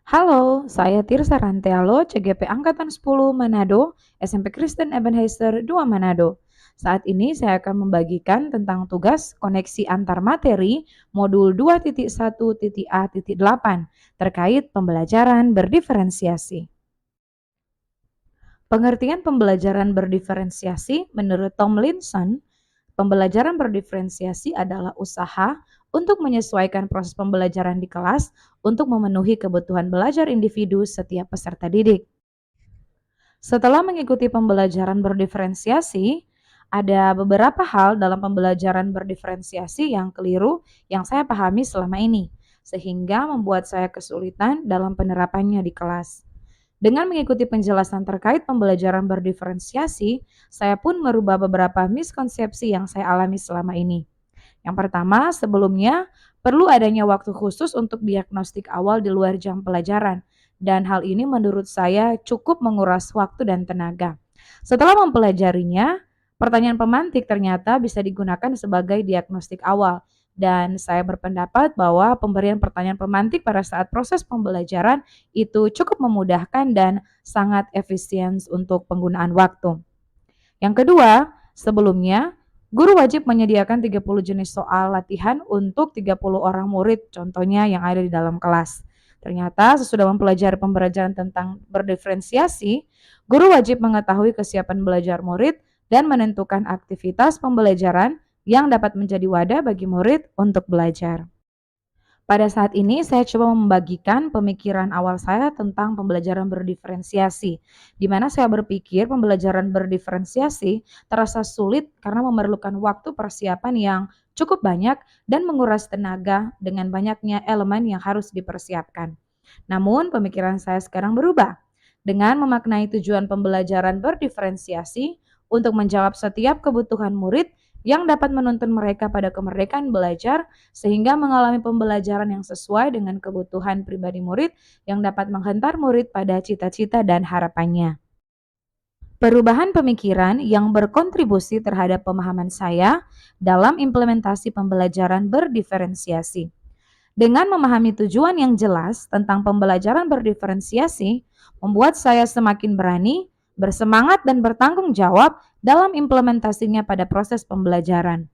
Halo, saya Tirsa Rantialo, CGP Angkatan 10 Manado, SMP Kristen Ebenezer 2 Manado. Saat ini saya akan membagikan tentang tugas koneksi antar materi modul 2.1.A.8 terkait pembelajaran berdiferensiasi. Pengertian pembelajaran berdiferensiasi menurut Tomlinson, pembelajaran berdiferensiasi adalah usaha untuk menyesuaikan proses pembelajaran di kelas untuk memenuhi kebutuhan belajar individu setiap peserta didik. Setelah mengikuti pembelajaran berdiferensiasi, ada beberapa hal dalam pembelajaran berdiferensiasi yang keliru yang saya pahami selama ini, sehingga membuat saya kesulitan dalam penerapannya di kelas. Dengan mengikuti penjelasan terkait pembelajaran berdiferensiasi, saya pun merubah beberapa miskonsepsi yang saya alami selama ini. Yang pertama, sebelumnya perlu adanya waktu khusus untuk diagnostik awal di luar jam pelajaran, dan hal ini menurut saya cukup menguras waktu dan tenaga. Setelah mempelajarinya, pertanyaan pemantik ternyata bisa digunakan sebagai diagnostik awal, dan saya berpendapat bahwa pemberian pertanyaan pemantik pada saat proses pembelajaran itu cukup memudahkan dan sangat efisien untuk penggunaan waktu. Yang kedua, sebelumnya guru wajib menyediakan 30 jenis soal latihan untuk 30 orang murid, contohnya yang ada di dalam kelas. Ternyata sesudah mempelajari pembelajaran tentang berdiferensiasi, guru wajib mengetahui kesiapan belajar murid dan menentukan aktivitas pembelajaran yang dapat menjadi wadah bagi murid untuk belajar. Pada saat ini saya coba membagikan pemikiran awal saya tentang pembelajaran berdiferensiasi, di mana saya berpikir pembelajaran berdiferensiasi terasa sulit karena memerlukan waktu persiapan yang cukup banyak dan menguras tenaga dengan banyaknya elemen yang harus dipersiapkan. Namun pemikiran saya sekarang berubah. Dengan memaknai tujuan pembelajaran berdiferensiasi untuk menjawab setiap kebutuhan murid yang dapat menuntun mereka pada kemerdekaan belajar sehingga mengalami pembelajaran yang sesuai dengan kebutuhan pribadi murid yang dapat menghantar murid pada cita-cita dan harapannya. Perubahan pemikiran yang berkontribusi terhadap pemahaman saya dalam implementasi pembelajaran berdiferensiasi. Dengan memahami tujuan yang jelas tentang pembelajaran berdiferensiasi, membuat saya semakin berani, bersemangat, dan bertanggung jawab dalam implementasinya pada proses pembelajaran.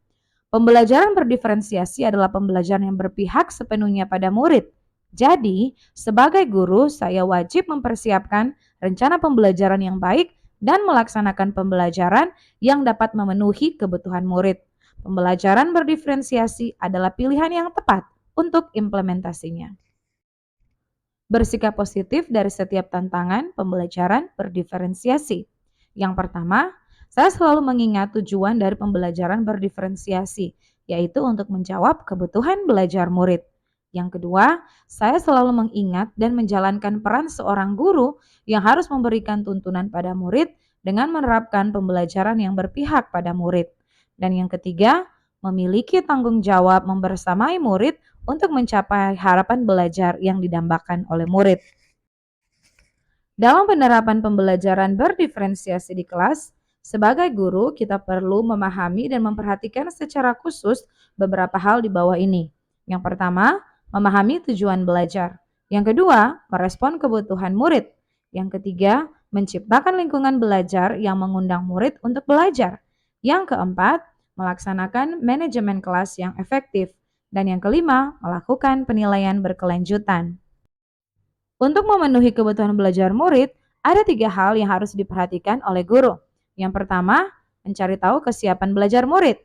Pembelajaran berdiferensiasi adalah pembelajaran yang berpihak sepenuhnya pada murid. Jadi, sebagai guru, saya wajib mempersiapkan rencana pembelajaran yang baik dan melaksanakan pembelajaran yang dapat memenuhi kebutuhan murid. Pembelajaran berdiferensiasi adalah pilihan yang tepat untuk implementasinya. Bersikap positif dari setiap tantangan pembelajaran berdiferensiasi. Yang pertama, saya selalu mengingat tujuan dari pembelajaran berdiferensiasi, yaitu untuk menjawab kebutuhan belajar murid. Yang kedua, saya selalu mengingat dan menjalankan peran seorang guru yang harus memberikan tuntunan pada murid dengan menerapkan pembelajaran yang berpihak pada murid. Dan yang ketiga, memiliki tanggung jawab membersamai murid untuk mencapai harapan belajar yang didambakan oleh murid. Dalam penerapan pembelajaran berdiferensiasi di kelas, sebagai guru kita perlu memahami dan memperhatikan secara khusus beberapa hal di bawah ini. Yang pertama, memahami tujuan belajar. Yang kedua, merespon kebutuhan murid. Yang ketiga, menciptakan lingkungan belajar yang mengundang murid untuk belajar. Yang keempat, melaksanakan manajemen kelas yang efektif. Dan yang kelima, melakukan penilaian berkelanjutan. Untuk memenuhi kebutuhan belajar murid, ada 3 hal yang harus diperhatikan oleh guru. Yang pertama, mencari tahu kesiapan belajar murid.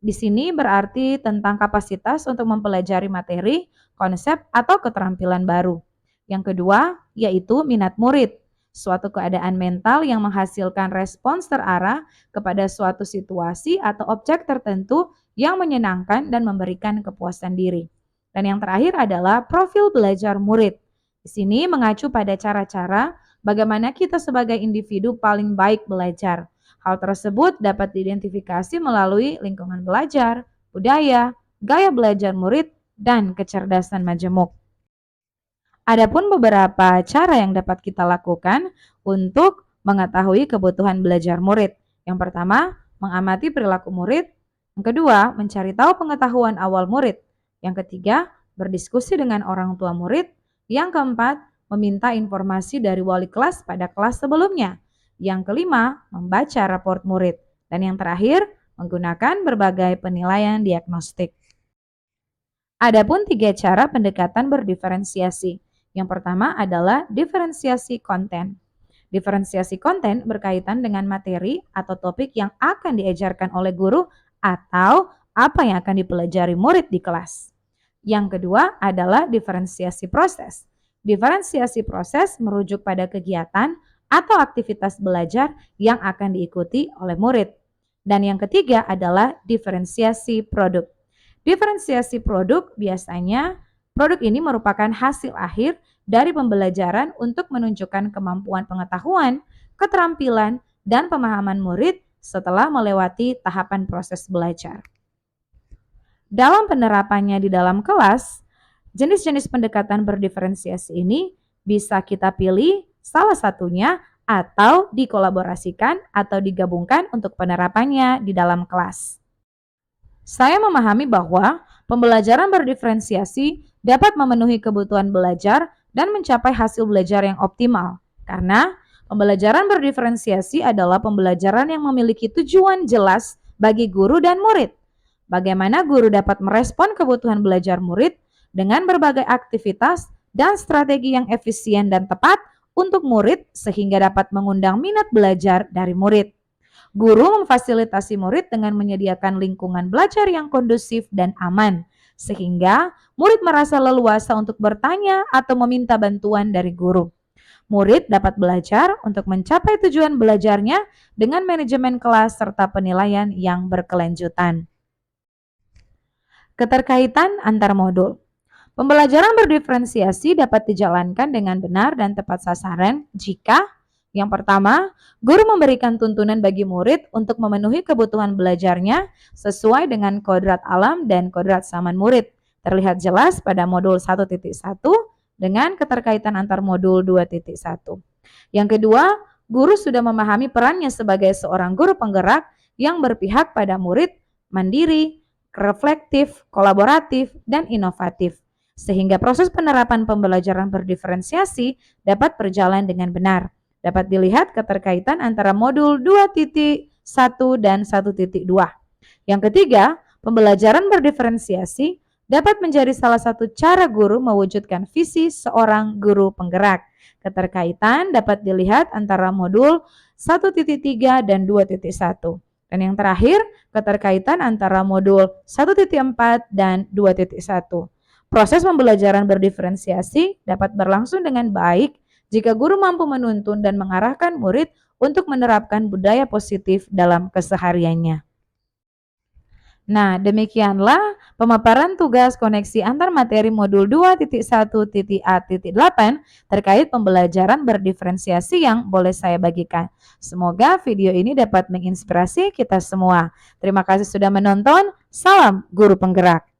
Di sini berarti tentang kapasitas untuk mempelajari materi, konsep, atau keterampilan baru. Yang kedua, yaitu minat murid. Suatu keadaan mental yang menghasilkan respons terarah kepada suatu situasi atau objek tertentu yang menyenangkan dan memberikan kepuasan diri. Dan yang terakhir adalah profil belajar murid. Di sini mengacu pada cara-cara bagaimana kita sebagai individu paling baik belajar. Hal tersebut dapat diidentifikasi melalui lingkungan belajar, budaya, gaya belajar murid, dan kecerdasan majemuk. Adapun beberapa cara yang dapat kita lakukan untuk mengetahui kebutuhan belajar murid. Yang pertama, mengamati perilaku murid. Yang kedua, mencari tahu pengetahuan awal murid. Yang ketiga, berdiskusi dengan orang tua murid. Yang keempat, meminta informasi dari wali kelas pada kelas sebelumnya. Yang kelima, membaca raport murid. Dan yang terakhir, menggunakan berbagai penilaian diagnostik. Adapun 3 cara pendekatan berdiferensiasi. Yang pertama adalah diferensiasi konten. Diferensiasi konten berkaitan dengan materi atau topik yang akan diajarkan oleh guru atau apa yang akan dipelajari murid di kelas. Yang kedua adalah diferensiasi proses. Diferensiasi proses merujuk pada kegiatan atau aktivitas belajar yang akan diikuti oleh murid. Dan yang ketiga adalah diferensiasi produk. Diferensiasi produk biasanya produk ini merupakan hasil akhir dari pembelajaran untuk menunjukkan kemampuan pengetahuan, keterampilan, dan pemahaman murid setelah melewati tahapan proses belajar. Dalam penerapannya di dalam kelas, jenis-jenis pendekatan berdiferensiasi ini bisa kita pilih salah satunya atau dikolaborasikan atau digabungkan untuk penerapannya di dalam kelas. Saya memahami bahwa pembelajaran berdiferensiasi dapat memenuhi kebutuhan belajar dan mencapai hasil belajar yang optimal. Karena pembelajaran berdiferensiasi adalah pembelajaran yang memiliki tujuan jelas bagi guru dan murid. Bagaimana guru dapat merespon kebutuhan belajar murid dengan berbagai aktivitas dan strategi yang efisien dan tepat untuk murid sehingga dapat mengundang minat belajar dari murid. Guru memfasilitasi murid dengan menyediakan lingkungan belajar yang kondusif dan aman, sehingga murid merasa leluasa untuk bertanya atau meminta bantuan dari guru. Murid dapat belajar untuk mencapai tujuan belajarnya dengan manajemen kelas serta penilaian yang berkelanjutan. Keterkaitan antar modul. Pembelajaran berdiferensiasi dapat dijalankan dengan benar dan tepat sasaran jika yang pertama, guru memberikan tuntunan bagi murid untuk memenuhi kebutuhan belajarnya sesuai dengan kodrat alam dan kodrat zaman murid. Terlihat jelas pada modul 1.1 dengan keterkaitan antar modul 2.1. Yang kedua, guru sudah memahami perannya sebagai seorang guru penggerak yang berpihak pada murid, mandiri, reflektif, kolaboratif, dan inovatif. Sehingga proses penerapan pembelajaran berdiferensiasi dapat berjalan dengan benar. Dapat dilihat keterkaitan antara modul 2.1 dan 1.2. Yang ketiga, pembelajaran berdiferensiasi dapat menjadi salah satu cara guru mewujudkan visi seorang guru penggerak. Keterkaitan dapat dilihat antara modul 1.3 dan 2.1. Dan yang terakhir, keterkaitan antara modul 1.4 dan 2.1. Proses pembelajaran berdiferensiasi dapat berlangsung dengan baik jika guru mampu menuntun dan mengarahkan murid untuk menerapkan budaya positif dalam kesehariannya. Nah, demikianlah pemaparan tugas koneksi antar materi modul 2.1.A.8 terkait pembelajaran berdiferensiasi yang boleh saya bagikan. Semoga video ini dapat menginspirasi kita semua. Terima kasih sudah menonton. Salam guru penggerak.